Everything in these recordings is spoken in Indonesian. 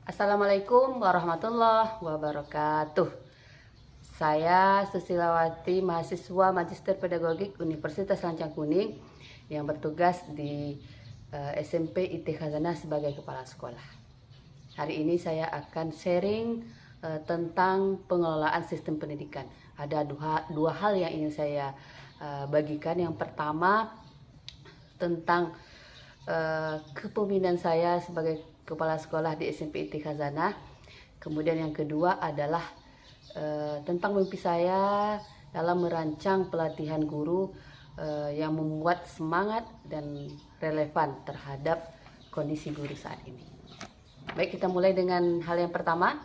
Assalamualaikum warahmatullahi wabarakatuh. Saya Susilawati, mahasiswa Magister Pedagogik Universitas Lancang Kuning yang bertugas di SMP IT Khazanah sebagai kepala sekolah. Hari ini saya akan sharing tentang pengelolaan sistem pendidikan. Ada dua hal yang ingin saya bagikan. Yang pertama tentang kepemimpinan saya sebagai kepala sekolah di SMP IT Khazanah. Kemudian yang kedua adalah tentang mimpi saya dalam merancang pelatihan guru yang membuat semangat dan relevan terhadap kondisi guru saat ini. Baik, kita mulai dengan hal yang pertama,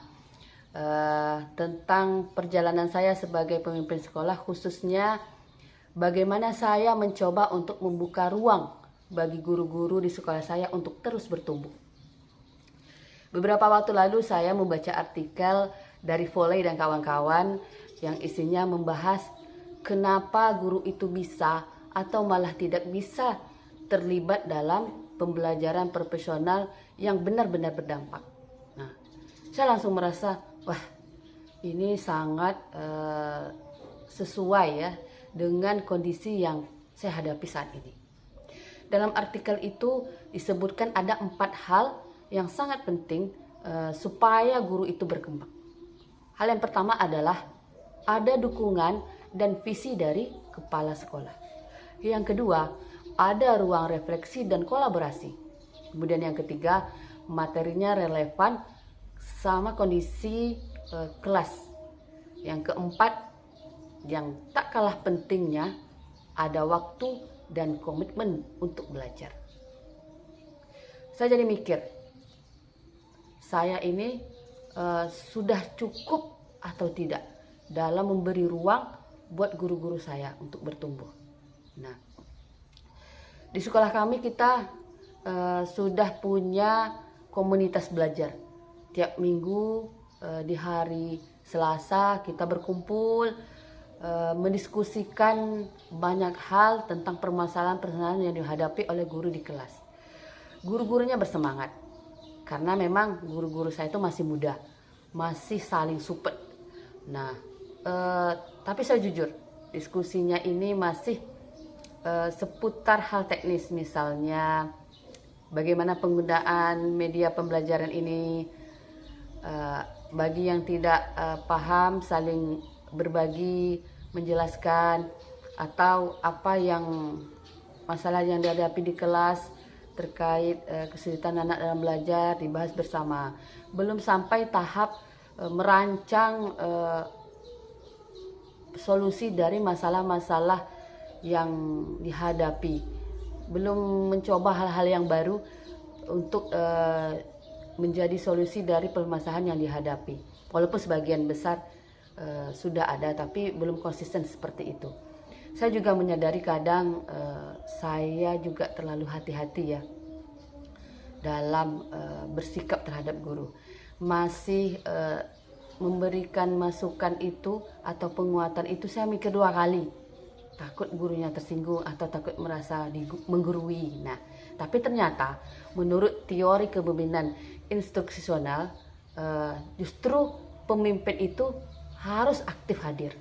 tentang perjalanan saya sebagai pemimpin sekolah, khususnya bagaimana saya mencoba untuk membuka ruang bagi guru-guru di sekolah saya untuk terus bertumbuh. Beberapa waktu lalu saya membaca artikel dari Foley dan kawan-kawan yang isinya membahas kenapa guru itu bisa atau malah tidak bisa terlibat dalam pembelajaran profesional yang benar-benar berdampak. Nah, saya langsung merasa, wah, ini sangat sesuai ya dengan kondisi yang saya hadapi saat ini. Dalam artikel itu disebutkan ada 4 hal yang sangat penting supaya guru itu berkembang. Hal yang pertama adalah ada dukungan dan visi dari kepala sekolah. Yang kedua, ada ruang refleksi dan kolaborasi. Kemudian yang ketiga, materinya relevan sama kondisi kelas. Yang keempat, yang tak kalah pentingnya, ada waktu dan komitmen untuk belajar. Saya jadi mikir, saya ini sudah cukup atau tidak dalam memberi ruang buat guru-guru saya untuk bertumbuh. Nah, di sekolah kami kita sudah punya komunitas belajar. Tiap minggu di hari Selasa kita berkumpul mendiskusikan banyak hal tentang permasalahan-permasalahan yang dihadapi oleh guru di kelas. Guru-gurunya bersemangat karena memang guru-guru saya itu masih muda, masih saling support. Nah, tapi saya jujur, diskusinya ini masih seputar hal teknis, misalnya bagaimana penggunaan media pembelajaran ini, bagi yang tidak paham saling berbagi, menjelaskan, atau apa yang masalah yang dihadapi di kelas terkait kesulitan anak dalam belajar dibahas bersama. Belum sampai tahap merancang solusi dari masalah-masalah yang dihadapi. Belum mencoba hal-hal yang baru untuk menjadi solusi dari permasalahan yang dihadapi. Walaupun sebagian besar sudah ada, tapi belum konsisten seperti itu. Saya juga menyadari kadang saya juga terlalu hati-hati ya dalam bersikap terhadap guru. Masih memberikan masukan itu atau penguatan itu saya mikir 2 kali. Takut gurunya tersinggung atau takut merasa menggurui. Nah, tapi ternyata menurut teori kepemimpinan instruksional, justru pemimpin itu harus aktif hadir.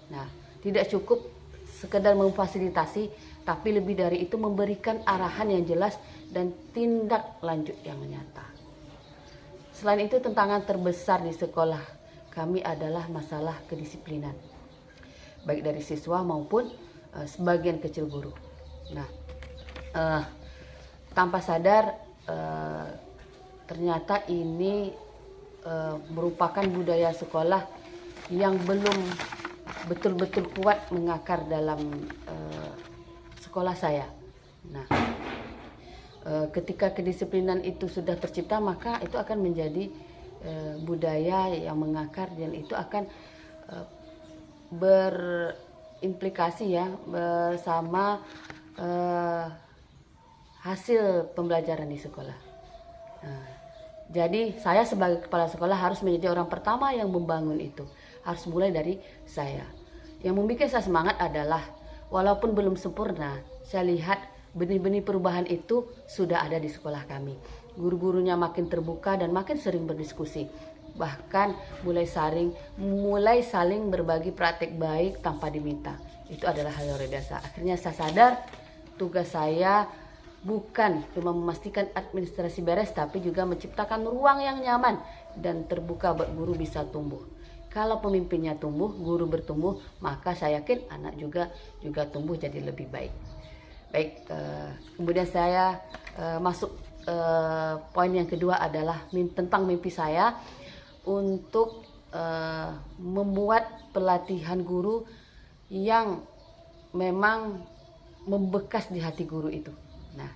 Nah, tidak cukup sekedar memfasilitasi, tapi lebih dari itu memberikan arahan yang jelas dan tindak lanjut yang nyata. Selain itu, tantangan terbesar di sekolah kami adalah masalah kedisiplinan, baik dari siswa maupun sebagian kecil guru. Nah, tanpa sadar ternyata ini merupakan budaya sekolah yang belum betul-betul kuat mengakar dalam sekolah saya. Nah, ketika kedisiplinan itu sudah tercipta, maka itu akan menjadi budaya yang mengakar, dan itu akan berimplikasi ya bersama hasil pembelajaran di sekolah. Nah, jadi saya sebagai kepala sekolah harus menjadi orang pertama yang membangun itu. Harus mulai dari saya. Yang membuat saya semangat adalah walaupun belum sempurna, saya lihat benih-benih perubahan itu sudah ada di sekolah kami. Guru-gurunya makin terbuka dan makin sering berdiskusi. Bahkan mulai saling berbagi praktik baik tanpa diminta. Itu adalah hal yang luar biasa. Akhirnya saya sadar tugas saya bukan cuma memastikan administrasi beres, tapi juga menciptakan ruang yang nyaman dan terbuka buat guru bisa tumbuh. Kalau pemimpinnya tumbuh, guru bertumbuh, maka saya yakin anak juga tumbuh jadi lebih baik. Baik, kemudian saya masuk poin yang kedua adalah tentang mimpi saya untuk membuat pelatihan guru yang memang membekas di hati guru itu. Nah,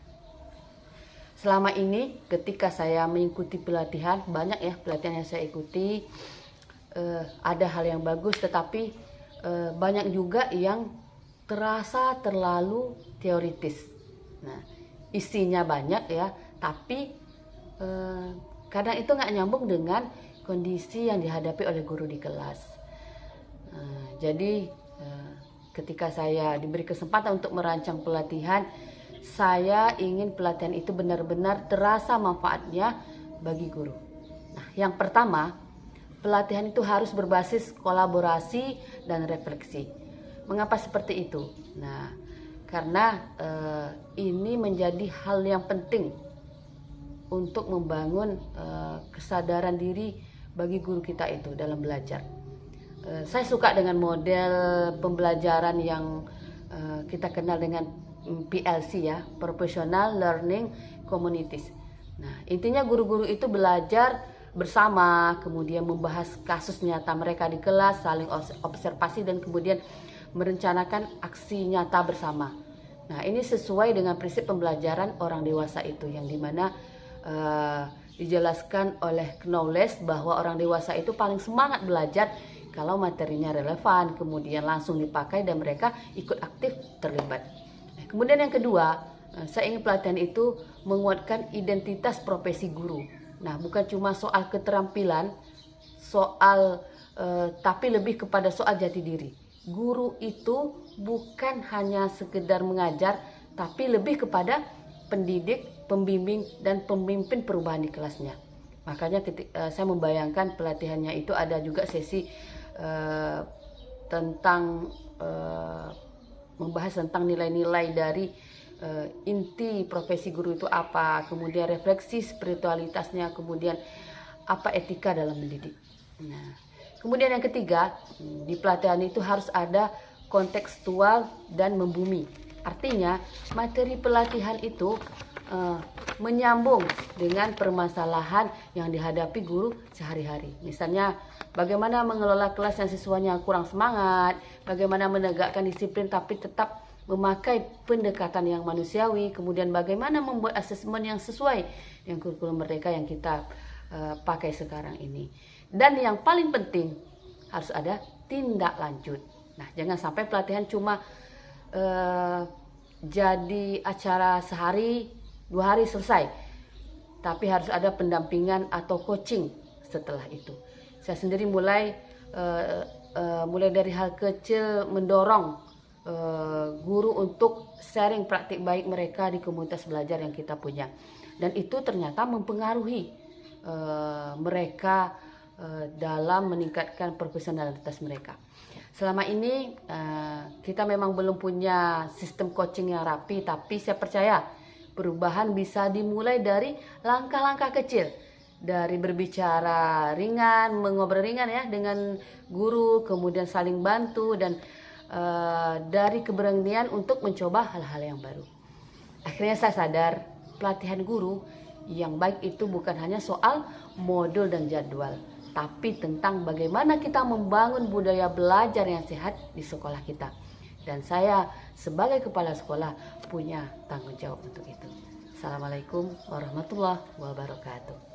selama ini ketika saya mengikuti pelatihan, banyak ya pelatihan yang saya ikuti, ada hal yang bagus, tetapi banyak juga yang terasa terlalu teoritis. Nah, isinya banyak ya, tapi kadang itu nggak nyambung dengan kondisi yang dihadapi oleh guru di kelas. Jadi ketika saya diberi kesempatan untuk merancang pelatihan, saya ingin pelatihan itu benar-benar terasa manfaatnya bagi guru. Nah, yang pertama, pelatihan itu harus berbasis kolaborasi dan refleksi. Mengapa seperti itu? Nah, karena ini menjadi hal yang penting untuk membangun kesadaran diri bagi guru kita itu dalam belajar. Saya suka dengan model pembelajaran yang kita kenal dengan PLC ya, Professional Learning Communities. Nah, intinya guru-guru itu belajar bersama, kemudian membahas kasus nyata mereka di kelas, saling observasi dan kemudian merencanakan aksi nyata bersama. Nah, ini sesuai dengan prinsip pembelajaran orang dewasa itu, yang dimana dijelaskan oleh Knowles bahwa orang dewasa itu paling semangat belajar kalau materinya relevan, kemudian langsung dipakai dan mereka ikut aktif terlibat. Kemudian yang kedua, saya ingin pelatihan itu menguatkan identitas profesi guru. Nah, bukan cuma soal keterampilan, tapi lebih kepada soal jati diri. Guru itu bukan hanya sekedar mengajar, tapi lebih kepada pendidik, pembimbing, dan pemimpin perubahan di kelasnya. Makanya saya membayangkan pelatihannya itu ada juga sesi tentang membahas tentang nilai-nilai dari inti profesi guru itu apa, kemudian refleksi spiritualitasnya, kemudian apa etika dalam mendidik. Nah, kemudian yang ketiga, di pelatihan itu harus ada kontekstual dan membumi. Artinya materi pelatihan itu menyambung dengan permasalahan yang dihadapi guru sehari-hari. Misalnya bagaimana mengelola kelas yang siswanya kurang semangat, bagaimana menegakkan disiplin tapi tetap memakai pendekatan yang manusiawi, kemudian bagaimana membuat asesmen yang sesuai dengan kurikulum merdeka yang kita pakai sekarang ini. Dan yang paling penting harus ada tindak lanjut. Nah, jangan sampai pelatihan cuma jadi acara sehari, 2 hari selesai, tapi harus ada pendampingan atau coaching setelah itu. Saya sendiri mulai dari hal kecil mendorong guru untuk sharing praktik baik mereka di komunitas belajar yang kita punya, dan itu ternyata mempengaruhi mereka dalam meningkatkan profesionalitas mereka. Selama ini kita memang belum punya sistem coaching yang rapi, tapi saya percaya perubahan bisa dimulai dari langkah-langkah kecil, dari berbicara ringan, mengobrol ringan ya dengan guru, kemudian saling bantu, dan dari keberanian untuk mencoba hal-hal yang baru. Akhirnya saya sadar pelatihan guru yang baik itu bukan hanya soal modul dan jadwal, tapi tentang bagaimana kita membangun budaya belajar yang sehat di sekolah kita. Dan saya sebagai kepala sekolah punya tanggung jawab untuk itu. Assalamualaikum warahmatullahi wabarakatuh.